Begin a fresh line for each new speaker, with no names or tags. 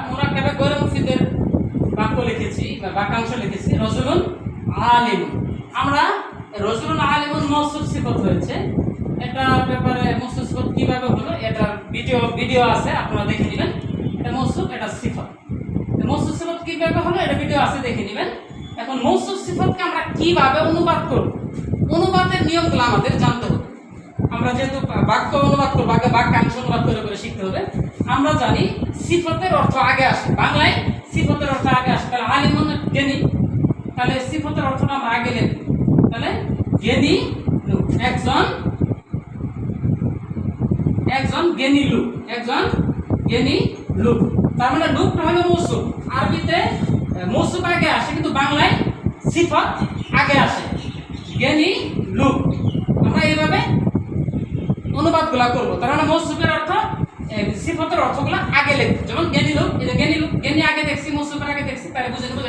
মুরাক্কাবে গয়রে মুফিদের বাক্য লিখেছি বা বাক্যাংশ লিখেছি রজুলুন আলিমুন। আমরা রজুলুন আলিমুন মওসুফ সিফত হয়েছে, এটা ব্যাপারে মওসুফ সিফত কিভাবে হলো এটা ভিডিও আছে, আপনারা দেখে নেবেন। এটা মওসুফ, এটা সিফত। মওসুফ সিফত কিভাবে হলো এটা ভিডিও আছে, দেখে নেবেন। এখন মওসুফ সিফতকে আমরা কিভাবে অনুবাদ করব, অনুবাদের নিয়মগুলো আমাদের জানতে হবে। আমরা যেহেতু বাক্য অনুবাদ করব, আগে বাক্যাংশ অনুবাদ করে করে শিখতে হবে। আমরা জানি সিফতের অর্থ আগে আসে, বাংলায় সিফতের অর্থ আগে আসে। তাহলে আলিমুন জ্ঞানী, তাহলে সিফতের অর্থটা আমরা আগে লিখব। তাহলে জ্ঞানী লোক, একজন জ্ঞানী লোক, একজন জ্ঞানী লোক। তার মানে লোকটা হলো মৌসুফ। আরবিতে মৌসুফ আগে আসে, কিন্তু বাংলায় সিফত আগে আসে, জ্ঞানী লোক। আমরা এইভাবে অনুবাদগুলো করবো। তার মানে মৌসুফের অর্থ সিফতের অর্থগুলো আগে লিখবো। যেমন জ্ঞানী লোক, জ্ঞানী লোক, জ্ঞানী আগে দেখছি, মৌসুফের আগে দেখছি, তাহলে বুঝে নেবো